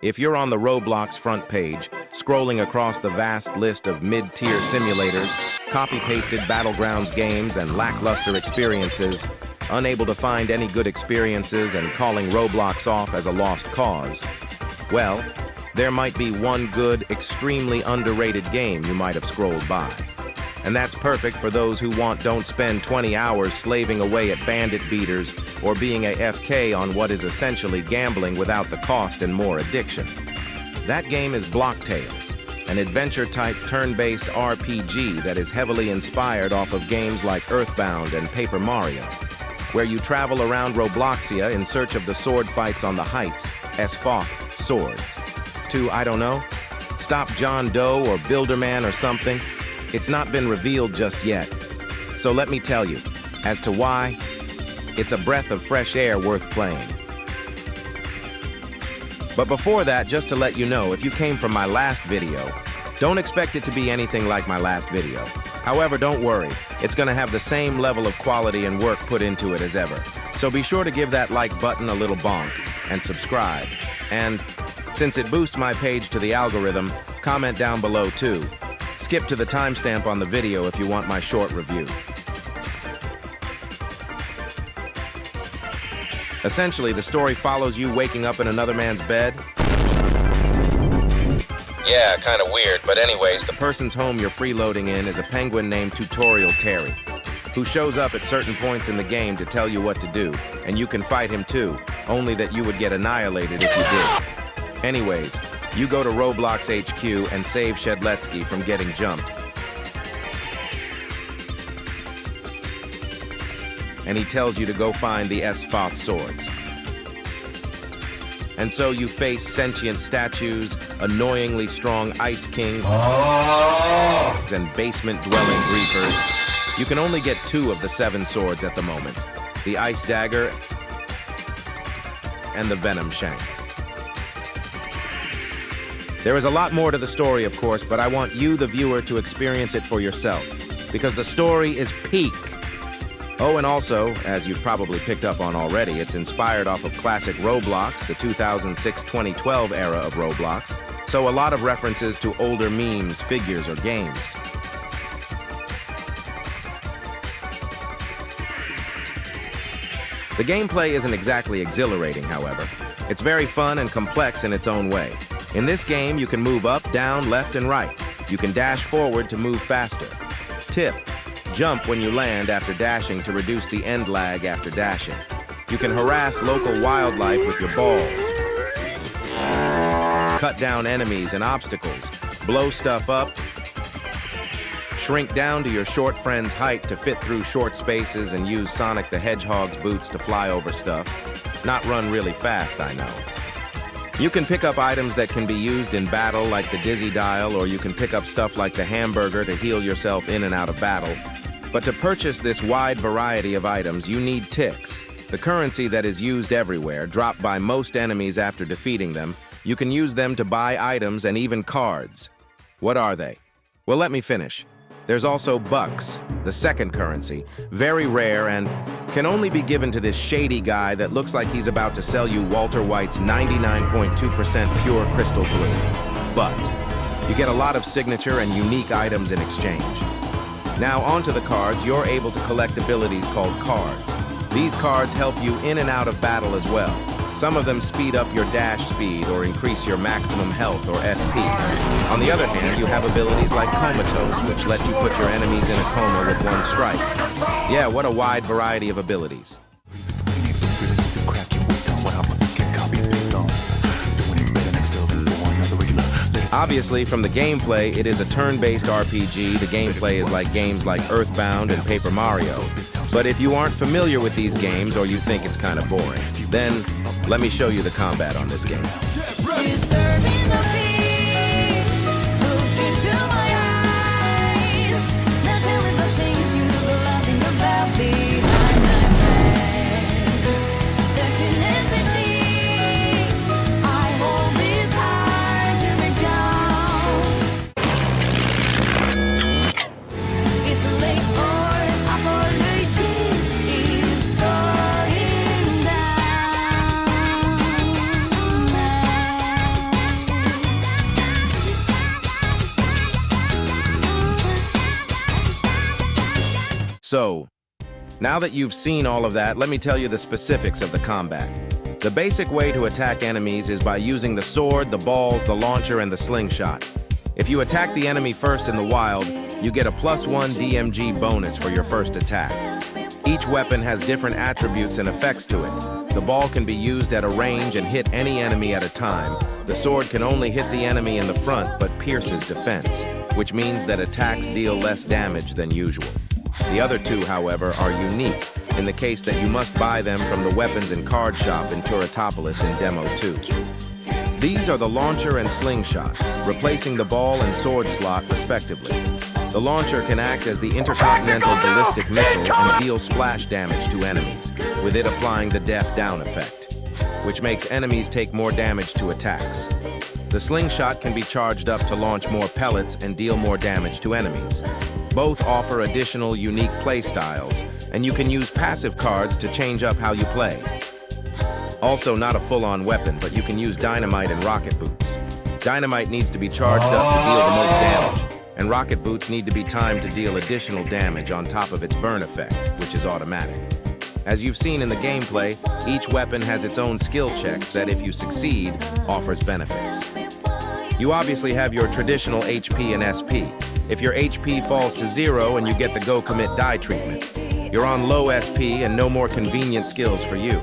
If you're on the Roblox front page, scrolling across the vast list of mid-tier simulators, copy-pasted Battlegrounds games, and lackluster experiences, unable to find any good experiences and calling Roblox off as a lost cause, well, there might be one good, extremely underrated game you might have scrolled by. And that's perfect for those who don't spend 20 hours slaving away at bandit beaters or being AFK on what is essentially gambling without the cost and more addiction. That game is Blocktales, an adventure-type turn-based RPG that is heavily inspired off of games like Earthbound and Paper Mario, where you travel around Robloxia in search of the sword fights on the heights, SPACEMAN swords. To, I don't know, stop John Doe or Builderman or something? It's not been revealed just yet. So let me tell you, as to why, it's a breath of fresh air worth playing. But before that, just to let you know, if you came from my last video, don't expect it to be anything like my last video. However, don't worry, it's gonna have the same level of quality and work put into it as ever. So be sure to give that like button a little bonk and subscribe. And since it boosts my page to the algorithm, comment down below too. Skip to the timestamp on the video if you want my short review. Essentially, the story follows you waking up in another man's bed. Yeah, kinda weird, but anyways, the person's home you're freeloading in is a penguin named Tutorial Terry, who shows up at certain points in the game to tell you what to do, and you can fight him too, only that you would get annihilated if you did. Anyways, you go to Roblox HQ and save Shedletsky from getting jumped. And he tells you to go find the SPACEMAN swords. And so you face sentient statues, annoyingly strong Ice Kings, and basement-dwelling griefers. You can only get 2 of the 7 swords at the moment, the Ice Dagger and the Venom Shank. There is a lot more to the story, of course, but I want you, the viewer, to experience it for yourself, because the story is peak. Oh, and also, as you've probably picked up on already, it's inspired off of classic Roblox, the 2006-2012 era of Roblox, so a lot of references to older memes, figures, or games. The gameplay isn't exactly exhilarating, however. It's very fun and complex in its own way. In this game, you can move up, down, left, and right. You can dash forward to move faster. Tip: jump when you land after dashing to reduce the end lag after dashing. You can harass local wildlife with your balls. Cut down enemies and obstacles. Blow stuff up. Shrink down to your short friend's height to fit through short spaces and use Sonic the Hedgehog's boots to fly over stuff. Not run really fast, I know. You can pick up items that can be used in battle like the Dizzy Dial, or you can pick up stuff like the hamburger to heal yourself in and out of battle. But to purchase this wide variety of items, you need ticks, the currency that is used everywhere, dropped by most enemies after defeating them. You can use them to buy items and even cards. What are they? Well, let me finish. There's also bucks, the second currency, very rare and can only be given to this shady guy that looks like he's about to sell you Walter White's 99.2% pure crystal blue. But you get a lot of signature and unique items in exchange. Now onto the cards, you're able to collect abilities called cards. These cards help you in and out of battle as well. Some of them speed up your dash speed or increase your maximum health or SP. On the other hand, you have abilities like Comatose, which let you put your enemies in a coma with one strike. Yeah, what a wide variety of abilities. Obviously, from the gameplay, it is a turn-based RPG. The gameplay is like games like Earthbound and Paper Mario. But if you aren't familiar with these games or you think it's kind of boring, then let me show you the combat on this game. So, now that you've seen all of that, let me tell you the specifics of the combat. The basic way to attack enemies is by using the sword, the balls, the launcher, and the slingshot. If you attack the enemy first in the wild, you get a +1 DMG bonus for your first attack. Each weapon has different attributes and effects to it. The ball can be used at a range and hit any enemy at a time. The sword can only hit the enemy in the front but pierces defense, which means that attacks deal less damage than usual. The other two, however, are unique in the case that you must buy them from the weapons and card shop in Turretopolis in Demo 2. These are the launcher and slingshot, replacing the ball and sword slot respectively. The launcher can act as the intercontinental ballistic missile and deal splash damage to enemies, with it applying the death down effect, which makes enemies take more damage to attacks. The slingshot can be charged up to launch more pellets and deal more damage to enemies. Both offer additional unique play styles, and you can use passive cards to change up how you play. Also, not a full-on weapon, but you can use dynamite and rocket boots. Dynamite needs to be charged up to deal the most damage, and rocket boots need to be timed to deal additional damage on top of its burn effect, which is automatic. As you've seen in the gameplay, each weapon has its own skill checks that, if you succeed, offers benefits. You obviously have your traditional HP and SP. If your HP falls to 0 and you get the Go Commit Die treatment, you're on low SP and no more convenient skills for you.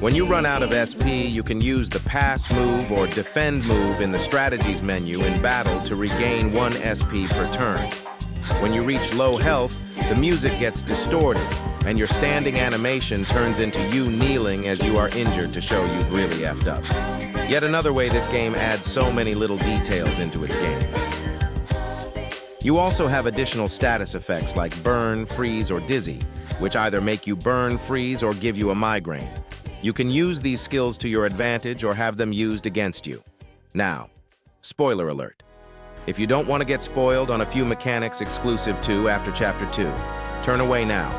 When you run out of SP, you can use the Pass move or Defend move in the Strategies menu in battle to regain 1 SP per turn. When you reach low health, the music gets distorted, and your standing animation turns into you kneeling as you are injured to show you've really effed up. Yet another way this game adds so many little details into its game. You also have additional status effects like Burn, Freeze, or Dizzy, which either make you burn, freeze, or give you a migraine. You can use these skills to your advantage or have them used against you. Now, spoiler alert. If you don't want to get spoiled on a few mechanics exclusive to after Chapter 2, turn away now.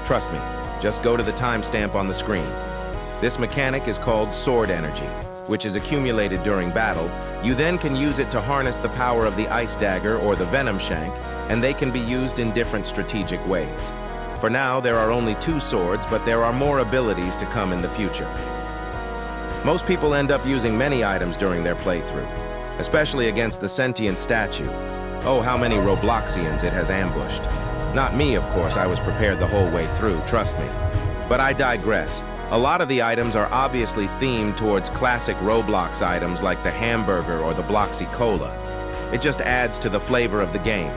Trust me, just go to the timestamp on the screen. This mechanic is called Sword Energy, which is accumulated during battle. You then can use it to harness the power of the Ice Dagger or the Venom Shank, and they can be used in different strategic ways. For now, there are only 2 swords, but there are more abilities to come in the future. Most people end up using many items during their playthrough, especially against the sentient statue. Oh, how many Robloxians it has ambushed. Not me, of course, I was prepared the whole way through, trust me. But I digress. A lot of the items are obviously themed towards classic Roblox items like the hamburger or the Bloxy Cola. It just adds to the flavor of the game.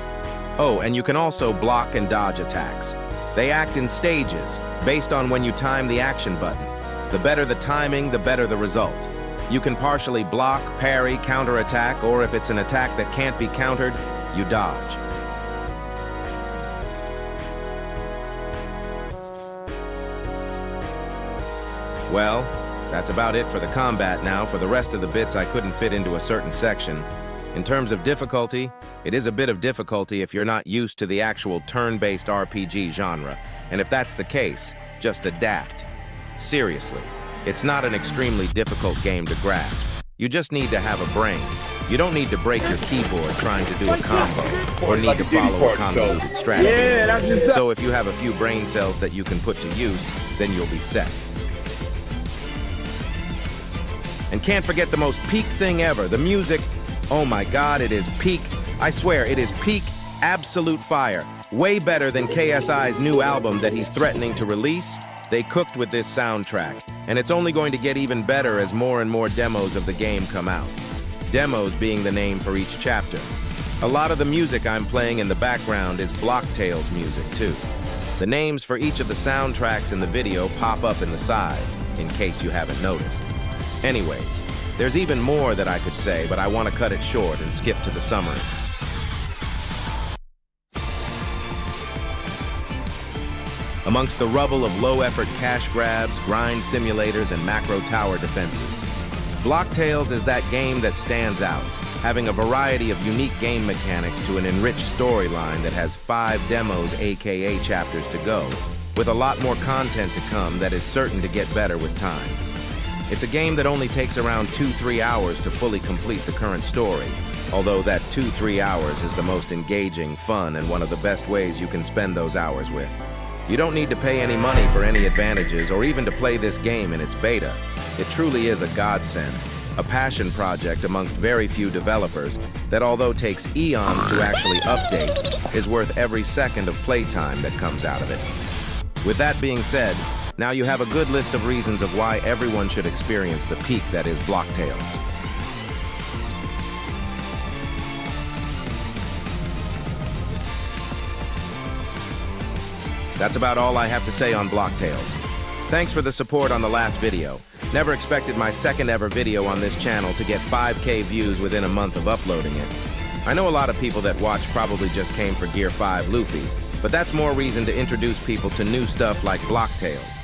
Oh, and you can also block and dodge attacks. They act in stages, based on when you time the action button. The better the timing, the better the result. You can partially block, parry, counterattack, or if it's an attack that can't be countered, you dodge. Well, that's about it for the combat now. For the rest of the bits, I couldn't fit into a certain section. In terms of difficulty, it is a bit of difficulty if you're not used to the actual turn-based RPG genre, and if that's the case, just adapt. Seriously, it's not an extremely difficult game to grasp. You just need to have a brain. You don't need to break your keyboard trying to do a combo, or need to follow a convoluted strategy. So if you have a few brain cells that you can put to use, then you'll be set. And can't forget the most peak thing ever, the music. Oh my God, it is peak. I swear, it is peak absolute fire. Way better than KSI's new album that he's threatening to release. They cooked with this soundtrack, and it's only going to get even better as more and more demos of the game come out. Demos being the name for each chapter. A lot of the music I'm playing in the background is Blocktales music too. The names for each of the soundtracks in the video pop up in the side, in case you haven't noticed. Anyways, there's even more that I could say, but I want to cut it short and skip to the summary. Amongst the rubble of low-effort cash grabs, grind simulators, and macro tower defenses, Blocktales is that game that stands out, having a variety of unique game mechanics to an enriched storyline that has 5 demos aka chapters to go, with a lot more content to come that is certain to get better with time. It's a game that only takes around 2-3 hours to fully complete the current story, although that 2-3 hours is the most engaging, fun, and one of the best ways you can spend those hours with. You don't need to pay any money for any advantages or even to play this game in its beta. It truly is a godsend, a passion project amongst very few developers that, although takes eons to actually update, is worth every second of playtime that comes out of it. With that being said, now you have a good list of reasons of why everyone should experience the peak that is Blocktales. That's about all I have to say on Blocktales. Thanks for the support on the last video. Never expected my second ever video on this channel to get 5K views within a month of uploading it. I know a lot of people that watch probably just came for Gear 5 Luffy, but that's more reason to introduce people to new stuff like Blocktales.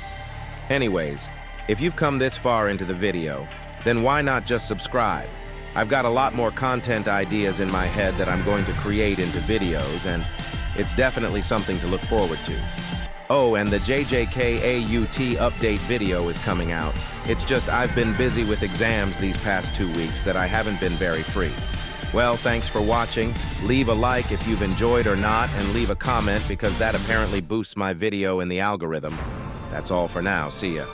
Anyways, if you've come this far into the video, then why not just subscribe? I've got a lot more content ideas in my head that I'm going to create into videos, and it's definitely something to look forward to. Oh, and the JJK AUT update video is coming out. It's just I've been busy with exams these past 2 weeks that I haven't been very free. Well, thanks for watching. Leave a like if you've enjoyed or not, and leave a comment because that apparently boosts my video in the algorithm. That's all for now. See ya.